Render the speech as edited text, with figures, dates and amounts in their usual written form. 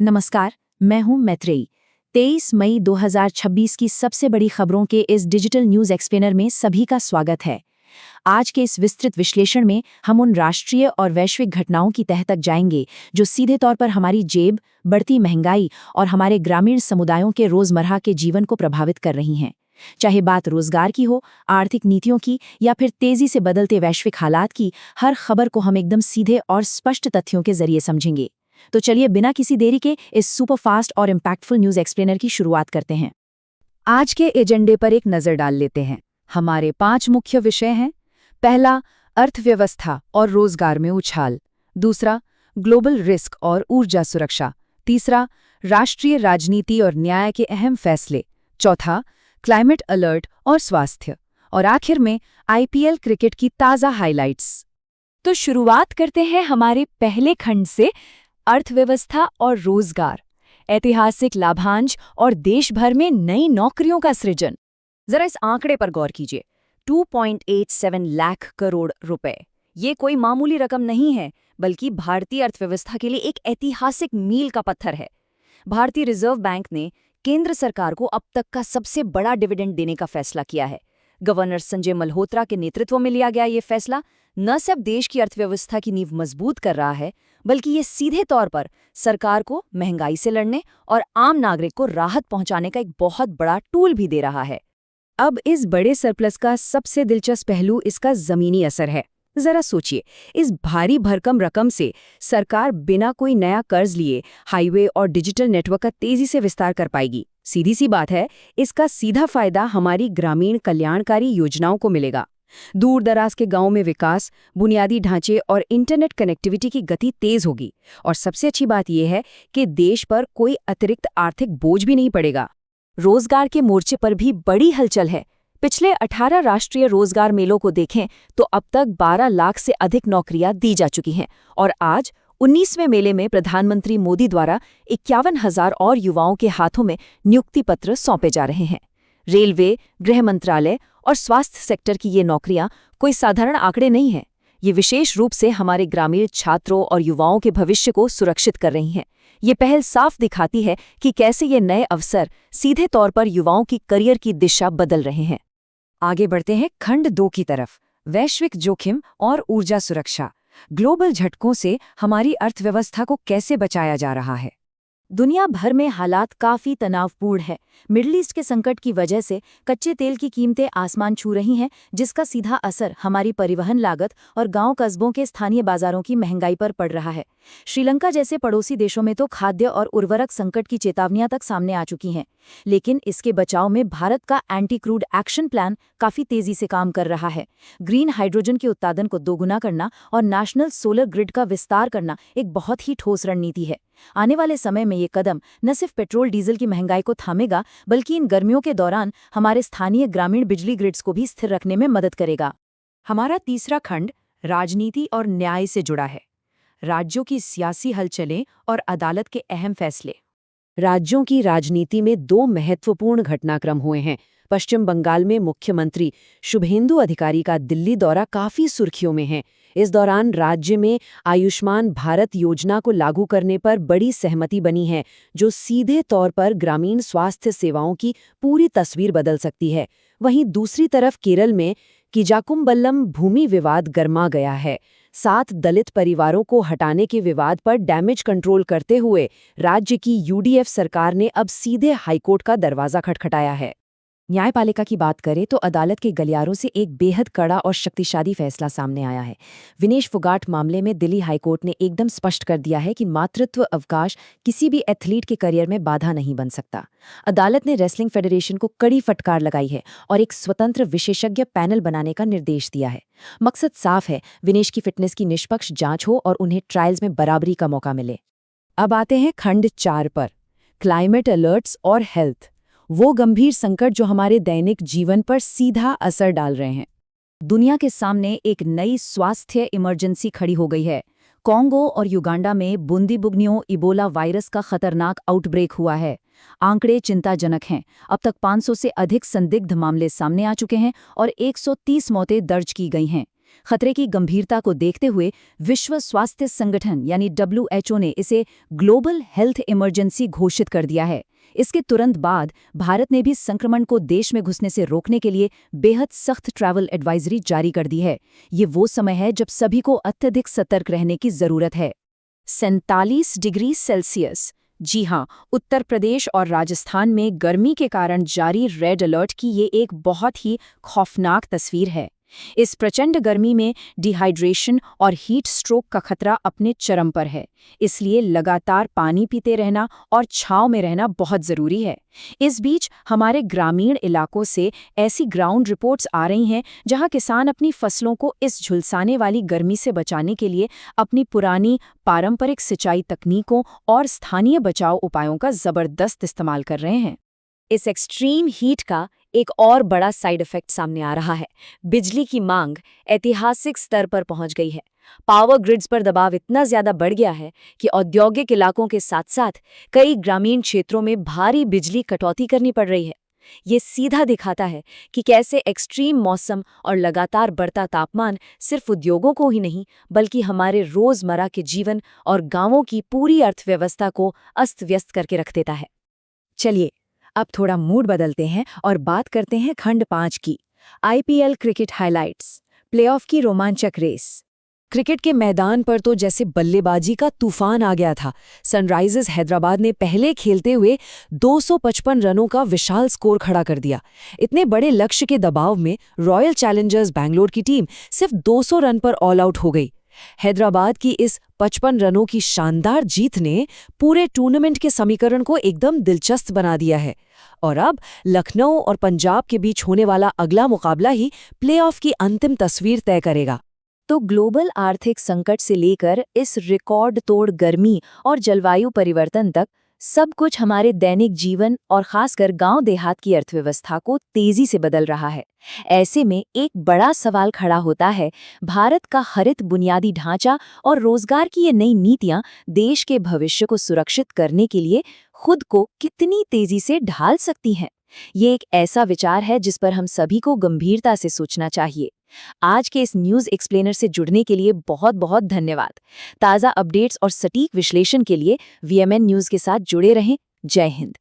नमस्कार, मैं हूं मैत्रेयी। 23 मई 2026 की सबसे बड़ी खबरों के इस डिजिटल न्यूज एक्सप्लेनर में सभी का स्वागत है। आज के इस विस्तृत विश्लेषण में हम उन राष्ट्रीय और वैश्विक घटनाओं की तह तक जाएंगे जो सीधे तौर पर हमारी जेब, बढ़ती महंगाई और हमारे ग्रामीण समुदायों के रोजमर्रा के जीवन को प्रभावित कर रही हैं। चाहे बात रोजगार की हो, आर्थिक नीतियों की या फिर तेजी से बदलते वैश्विक हालात की, हर खबर को हम एकदम सीधे और स्पष्ट तथ्यों के जरिए समझेंगे। तो चलिए बिना किसी देरी के इस सुपरफास्ट और इम्पैक्टफुल न्यूज एक्सप्लेनर की शुरुआत करते हैं। आज के एजेंडे पर एक नजर डाल लेते हैं। हमारे 5 मुख्य विषय हैं। पहला, अर्थव्यवस्था और रोजगार में उछाल। दूसरा, ग्लोबल रिस्क और ऊर्जा सुरक्षा। तीसरा, राष्ट्रीय राजनीति और न्याय के अहम फैसले। चौथा, क्लाइमेट अलर्ट और स्वास्थ्य। और आखिर में आईपीएल क्रिकेट की ताज़ा हाइलाइट्स। तो शुरुआत करते हैं हमारे पहले खंड से, अर्थव्यवस्था और रोजगार, ऐतिहासिक लाभांश और देश भर में नई नौकरियों का सृजन। जरा इस आंकड़े पर गौर कीजिए, 2.87 लाख करोड़ रुपए। ये कोई मामूली रकम नहीं है, बल्कि भारतीय अर्थव्यवस्था के लिए एक ऐतिहासिक मील का पत्थर है। भारतीय रिजर्व बैंक ने केंद्र सरकार को अब तक का सबसे बड़ा डिविडेंड देने का फैसला किया है। गवर्नर संजय मल्होत्रा के नेतृत्व में लिया गया ये फैसला न सिर्फ देश की अर्थव्यवस्था की नींव मजबूत कर रहा है, बल्कि ये सीधे तौर पर सरकार को महंगाई से लड़ने और आम नागरिक को राहत पहुंचाने का एक बहुत बड़ा टूल भी दे रहा है। अब इस बड़े सरप्लस का सबसे दिलचस्प पहलू इसका जमीनी असर है। जरा सोचिए, इस भारी भरकम रकम से सरकार बिना कोई नया कर्ज लिए हाईवे और डिजिटल नेटवर्क का तेजी से विस्तार कर पाएगी। सीधी सी बात है, इसका सीधा फायदा हमारी ग्रामीण कल्याणकारी योजनाओं को मिलेगा। दूर दराज के गांवों में विकास, बुनियादी ढांचे और इंटरनेट कनेक्टिविटी की गति तेज होगी। और सबसे अच्छी बात यह है कि देश पर कोई अतिरिक्त आर्थिक बोझ भी नहीं पड़ेगा। रोजगार के मोर्चे पर भी बड़ी हलचल है। पिछले 18 राष्ट्रीय रोजगार मेलों को देखें तो अब तक 12 लाख से अधिक नौकरियां दी जा चुकी हैं और आज 19वें मेले में प्रधानमंत्री मोदी द्वारा 51,000 और युवाओं के हाथों में नियुक्ति पत्र सौंपे जा रहे हैं। रेलवे, गृह मंत्रालय और स्वास्थ्य सेक्टर की ये नौकरियां कोई साधारण आंकड़े नहीं हैं। ये विशेष रूप से हमारे ग्रामीण छात्रों और युवाओं के भविष्य को सुरक्षित कर रही हैं। ये पहल साफ दिखाती है कि कैसे ये नए अवसर सीधे तौर पर युवाओं की करियर की दिशा बदल रहे हैं। आगे बढ़ते हैं खंड 2 की तरफ, वैश्विक जोखिम और ऊर्जा सुरक्षा। ग्लोबल झटकों से हमारी अर्थव्यवस्था को कैसे बचाया जा रहा है? दुनिया भर में हालात काफी तनावपूर्ण है। मिडिल ईस्ट के संकट की वजह से कच्चे तेल की कीमतें आसमान छू रही हैं, जिसका सीधा असर हमारी परिवहन लागत और गांव कस्बों के स्थानीय बाजारों की महंगाई पर पड़ रहा है। श्रीलंका जैसे पड़ोसी देशों में तो खाद्य और उर्वरक संकट की चेतावनियां तक सामने आ चुकी हैं। लेकिन इसके बचाव में भारत का एंटी क्रूड एक्शन प्लान काफी तेजी से काम कर रहा है। ग्रीन हाइड्रोजन के उत्पादन को दोगुना करना और नेशनल सोलर ग्रिड का विस्तार करना एक बहुत ही ठोस रणनीति है। आने वाले समय में ये कदम न सिर्फ पेट्रोल डीजल की महंगाई को थामेगा, बल्कि इन गर्मियों के दौरान हमारे स्थानीय ग्रामीण बिजली ग्रिड्स को भी स्थिर रखने में मदद करेगा। हमारा तीसरा खंड राजनीति और न्याय से जुड़ा है। राज्यों की सियासी हलचलें और अदालत के अहम फैसले। राज्यों की राजनीति में 2 महत्वपूर्ण घटनाक्रम हुए हैं। पश्चिम बंगाल में मुख्यमंत्री शुभेंदु अधिकारी का दिल्ली दौरा काफी सुर्खियों में है। इस दौरान राज्य में आयुष्मान भारत योजना को लागू करने पर बड़ी सहमति बनी है, जो सीधे तौर पर ग्रामीण स्वास्थ्य सेवाओं की पूरी तस्वीर बदल सकती है। वहीं दूसरी तरफ केरल में किजाकुम्बल्लम भूमि विवाद गरमा गया है। 7 दलित परिवारों को हटाने के विवाद पर डैमेज कंट्रोल करते हुए राज्य की यूडीएफ सरकार ने अब सीधे हाईकोर्ट का दरवाजा खटखटाया है। न्यायपालिका की बात करें तो अदालत के गलियारों से एक बेहद कड़ा और शक्तिशाली फैसला सामने आया है। विनेश फोगाट मामले में दिल्ली हाईकोर्ट ने एकदम स्पष्ट कर दिया है कि मातृत्व अवकाश किसी भी एथलीट के करियर में बाधा नहीं बन सकता। अदालत ने रेसलिंग फेडरेशन को कड़ी फटकार लगाई है और एक स्वतंत्र विशेषज्ञ पैनल बनाने का निर्देश दिया है। मकसद साफ है, विनेश की फिटनेस की निष्पक्ष जांच हो और उन्हें ट्रायल्स में बराबरी का मौका मिले। अब आते हैं खंड 4 पर, क्लाइमेट अलर्ट्स और हेल्थ, वो गंभीर संकट जो हमारे दैनिक जीवन पर सीधा असर डाल रहे हैं। दुनिया के सामने एक नई स्वास्थ्य इमरजेंसी खड़ी हो गई है। कॉन्गो और युगांडा में बूंदीबुग्नियो इबोला वायरस का खतरनाक आउटब्रेक हुआ है। आंकड़े चिंताजनक हैं। अब तक 500 से अधिक संदिग्ध मामले सामने आ चुके हैं और 130 मौतें दर्ज की गई हैं। खतरे की गंभीरता को देखते हुए विश्व स्वास्थ्य संगठन यानी WHO ने इसे ग्लोबल हेल्थ इमरजेंसी घोषित कर दिया है। इसके तुरंत बाद भारत ने भी संक्रमण को देश में घुसने से रोकने के लिए बेहद सख्त ट्रैवल एडवाइजरी जारी कर दी है। ये वो समय है जब सभी को अत्यधिक सतर्क रहने की जरूरत है। 47 डिग्री सेल्सियस। जी हाँ, उत्तर प्रदेश और राजस्थान में गर्मी के कारण जारी रेड अलर्ट की ये एक बहुत ही खौफनाक तस्वीर है। इस प्रचंड गर्मी में डिहाइड्रेशन और हीट स्ट्रोक का खतरा अपने चरम पर है, इसलिए लगातार पानी पीते रहना और छांव में रहना बहुत ज़रूरी है। इस बीच हमारे ग्रामीण इलाकों से ऐसी ग्राउंड रिपोर्ट्स आ रही हैं जहां किसान अपनी फसलों को इस झुलसाने वाली गर्मी से बचाने के लिए अपनी पुरानी पारंपरिक सिंचाई तकनीकों और स्थानीय बचाव उपायों का ज़बरदस्त इस्तेमाल कर रहे हैं। इस एक्सट्रीम हीट का एक और बड़ा साइड इफेक्ट सामने आ रहा है। बिजली की मांग ऐतिहासिक स्तर पर पहुंच गई है। पावर ग्रिड्स पर दबाव इतना ज्यादा बढ़ गया है कि औद्योगिक इलाकों के साथ साथ कई ग्रामीण क्षेत्रों में भारी बिजली कटौती करनी पड़ रही है। ये सीधा दिखाता है कि कैसे एक्सट्रीम मौसम और लगातार बढ़ता तापमान सिर्फ उद्योगों को ही नहीं बल्कि हमारे रोजमर्रा के जीवन और गांवों की पूरी अर्थव्यवस्था को अस्त व्यस्त करके रख देता है। चलिए अब थोड़ा मूड बदलते हैं और बात करते हैं खंड 5 की। IPL क्रिकेट हाइलाइट्स, प्लेऑफ की रोमांचक रेस। क्रिकेट के मैदान पर तो जैसे बल्लेबाजी का तूफान आ गया था। सनराइजर्स हैदराबाद ने पहले खेलते हुए 255 रनों का विशाल स्कोर खड़ा कर दिया। इतने बड़े लक्ष्य के दबाव में रॉयल चैलेंजर्स बैंगलोर की टीम सिर्फ 200 रन पर ऑल आउट हो गई। हैदराबाद की इस 55 रनों की शानदार जीत ने पूरे टूर्नामेंट के समीकरण को एकदम दिलचस्प बना दिया है। और अब लखनऊ और पंजाब के बीच होने वाला अगला मुकाबला ही प्लेऑफ की अंतिम तस्वीर तय करेगा। तो ग्लोबल आर्थिक संकट से लेकर इस रिकॉर्ड तोड़ गर्मी और जलवायु परिवर्तन तक सब कुछ हमारे दैनिक जीवन और खासकर गांव देहात की अर्थव्यवस्था को तेजी से बदल रहा है। ऐसे में एक बड़ा सवाल खड़ा होता है, भारत का हरित बुनियादी ढांचा और रोजगार की ये नई नीतियां देश के भविष्य को सुरक्षित करने के लिए खुद को कितनी तेजी से ढाल सकती हैं? ये एक ऐसा विचार है जिस पर हम सभी को गंभीरता से सोचना चाहिए। आज के इस न्यूज़ एक्सप्लेनर से जुड़ने के लिए बहुत बहुत धन्यवाद। ताज़ा अपडेट्स और सटीक विश्लेषण के लिए VMN न्यूज़ के साथ जुड़े रहें। जय हिंद।